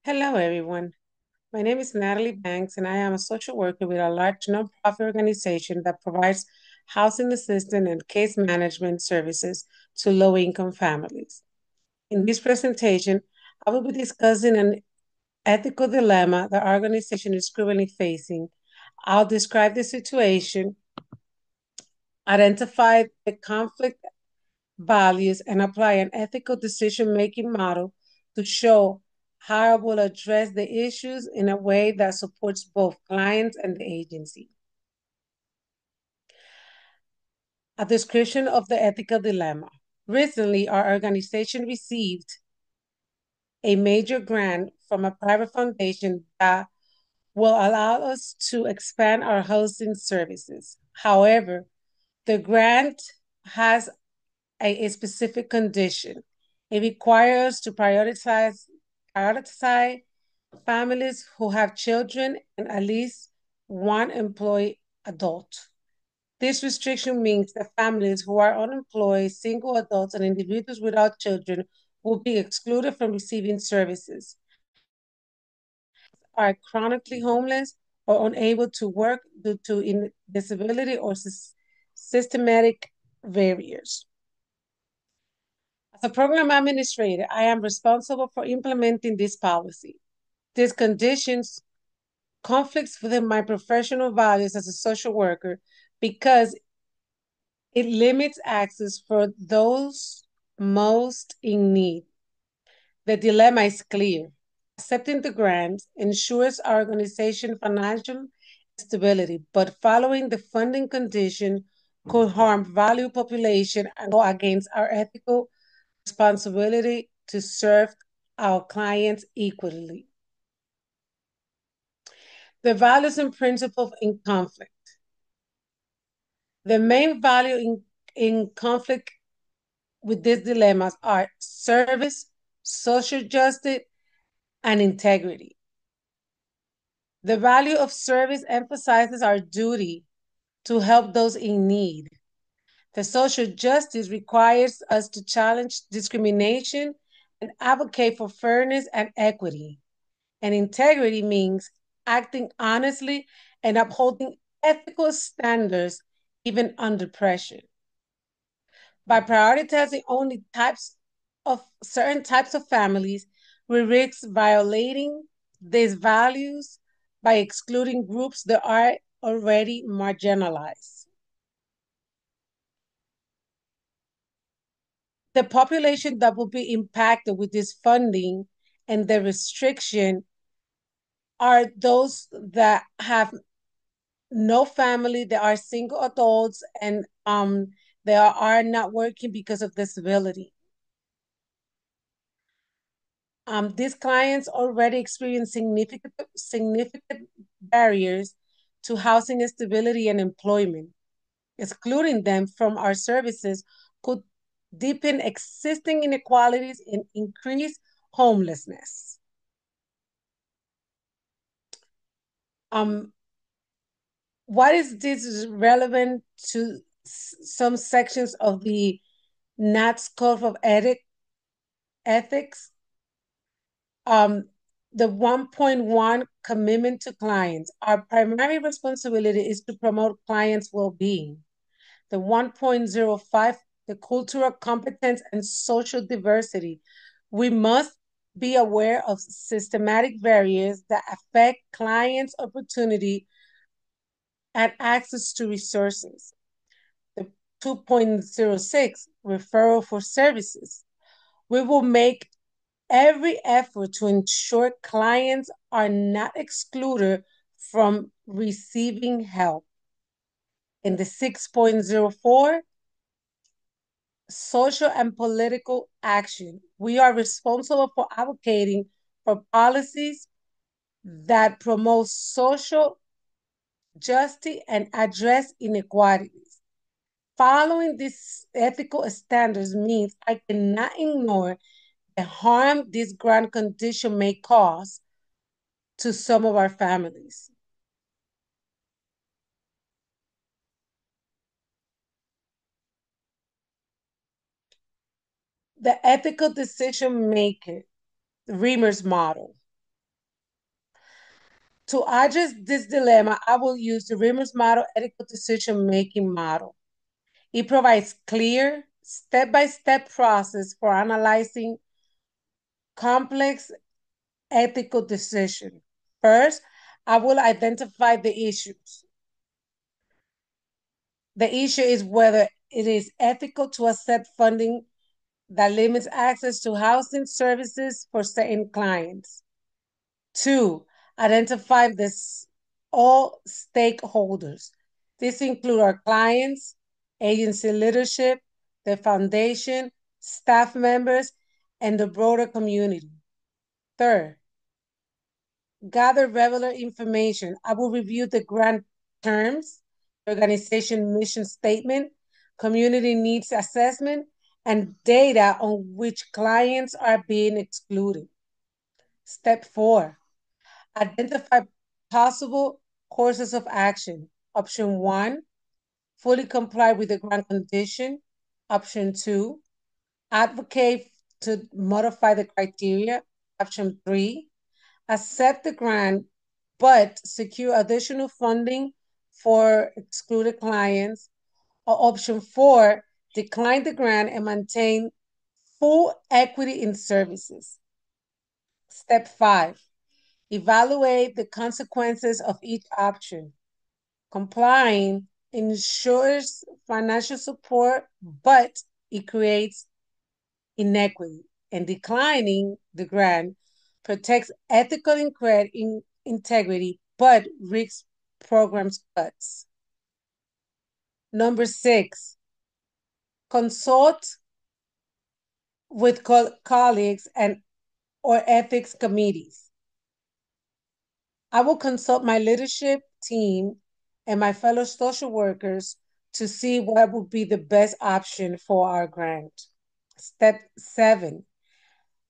Hello, everyone. My name is Natalie Banks, and I am a social worker with a large nonprofit organization that provides housing assistance and case management services to low-income families. In this presentation, I will be discussing an ethical dilemma the organization is currently facing. I'll describe the situation, identify the conflict values, and apply an ethical decision-making model to show how I will address the issues in a way that supports both clients and the agency. A description of the ethical dilemma. Recently, our organization received a major grant from a private foundation that will allow us to expand our hosting services. However, the grant has a specific condition. It requires us to prioritize families who have children and at least one employee adult. This restriction means that families who are unemployed, single adults, and individuals without children will be excluded from receiving services, are chronically homeless, or unable to work due to disability or systematic barriers. As a program administrator, I am responsible for implementing this policy. These conditions conflicts within my professional values as a social worker because it limits access for those most in need. The dilemma is clear. Accepting the grant ensures our organization financial stability, but following the funding condition could harm value population and go against our ethical responsibility to serve our clients equally. The values and principles in conflict. The main value in conflict with these dilemmas are service, social justice, and integrity. The value of service emphasizes our duty to help those in need. The social justice requires us to challenge discrimination and advocate for fairness and equity. And integrity means acting honestly and upholding ethical standards even under pressure. By prioritizing only certain types of families, we risk violating these values by excluding groups that are already marginalized. The population that will be impacted with this funding and the restriction are those that have no family, they are single adults, and they are not working because of disability. These clients already experience significant barriers to housing stability and employment. Excluding them from our services could deepen existing inequalities and increase homelessness. Um, what is this relevant to some sections of the NATS Code of Ethics? The 1.1 commitment to clients. Our primary responsibility is to promote clients' well-being. The 1.05, the cultural competence and social diversity. We must be aware of systematic barriers that affect clients' opportunity and access to resources. The 2.06, referral for services. We will make every effort to ensure clients are not excluded from receiving help. In the 6.04, social and political action. We are responsible for advocating for policies that promote social justice and address inequalities. Following these ethical standards means I cannot ignore the harm this grant condition may cause to some of our families. The ethical decision maker, Reamer's model. To address this dilemma, I will use the Rimmer's model ethical decision-making model. It provides clear, step-by-step process for analyzing complex ethical decisions. First, I will identify the issues. The issue is whether it is ethical to accept funding that limits access to housing services for certain clients. Two, identify all stakeholders. This includes our clients, agency leadership, the foundation, staff members, and the broader community. Third, gather relevant information. I will review the grant terms, organization mission statement, community needs assessment, and data on which clients are being excluded. Step 4, identify possible courses of action. Option 1, fully comply with the grant condition. Option 2, advocate to modify the criteria. Option 3, accept the grant but secure additional funding for excluded clients. Or option 4, decline the grant and maintain full equity in services. Step 5, evaluate the consequences of each option. Complying ensures financial support, but it creates inequity. And declining the grant protects ethical integrity, but risks programs cuts. Number 6, consult with colleagues and or ethics committees. I will consult my leadership team and my fellow social workers to see what would be the best option for our grant. Step 7,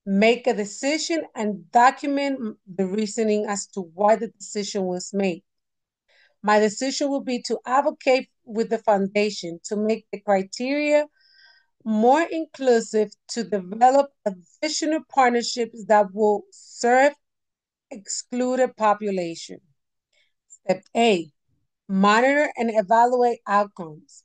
make a decision and document the reasoning as to why the decision was made. My decision will be to advocate with the foundation to make the criteria more inclusive, to develop additional partnerships that will serve excluded population. Step 8, monitor and evaluate outcomes.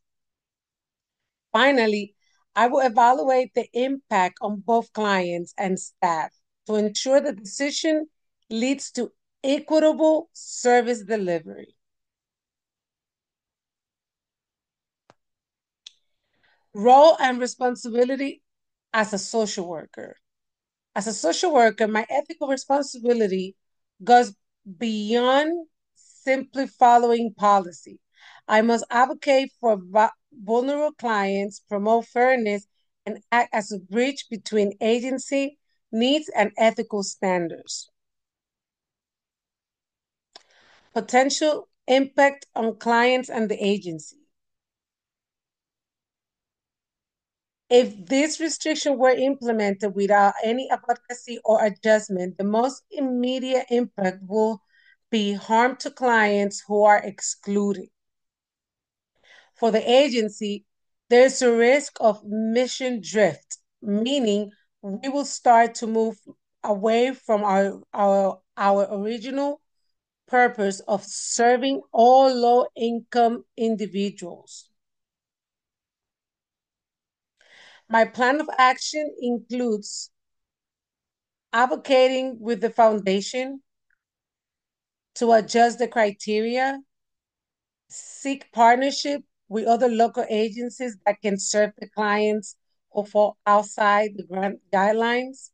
Finally, I will evaluate the impact on both clients and staff to ensure the decision leads to equitable service delivery. Role and responsibility as a social worker. As a social worker, my ethical responsibility goes beyond simply following policy. I must advocate for vulnerable clients, promote fairness, and act as a bridge between agency needs and ethical standards. Potential impact on clients and the agency. If this restriction were implemented without any advocacy or adjustment, the most immediate impact will be harm to clients who are excluded. For the agency, there's a risk of mission drift, meaning we will start to move away from our original purpose of serving all low-income individuals. My plan of action includes advocating with the foundation to adjust the criteria, seek partnership with other local agencies that can serve the clients who fall outside the grant guidelines,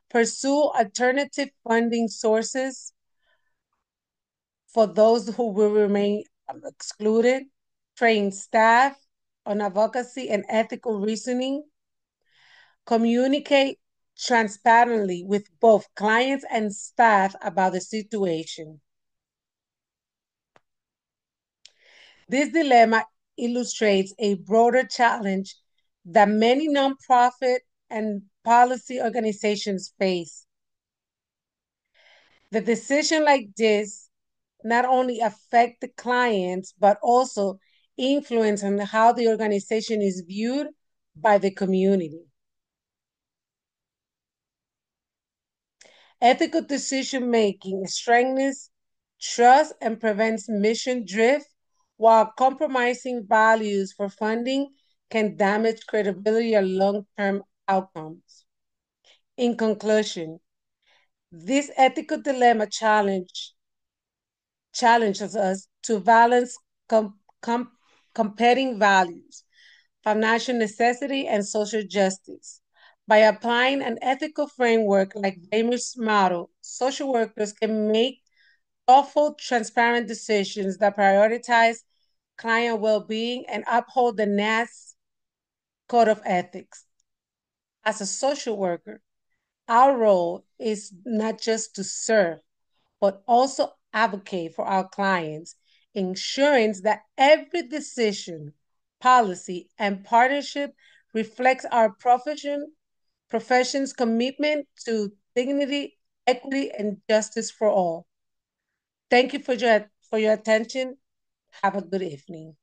pursue alternative funding sources for those who will remain excluded, train staff on advocacy and ethical reasoning, communicate transparently with both clients and staff about the situation. This dilemma illustrates a broader challenge that many nonprofit and policy organizations face. The decision like this not only affect the clients, but also influence on how the organization is viewed by the community. Ethical decision-making strengthens trust, and prevents mission drift, while compromising values for funding can damage credibility or long-term outcomes. In conclusion, this ethical dilemma challenges us to balance com- competing values, financial necessity, and social justice. By applying an ethical framework like Damer's model, social workers can make thoughtful, transparent decisions that prioritize client well-being and uphold the NAS code of ethics. As a social worker, our role is not just to serve, but also advocate for our clients, ensuring that every decision, policy, and partnership reflects our profession's commitment to dignity, equity, and justice for all. Thank you for your attention. Have a good evening.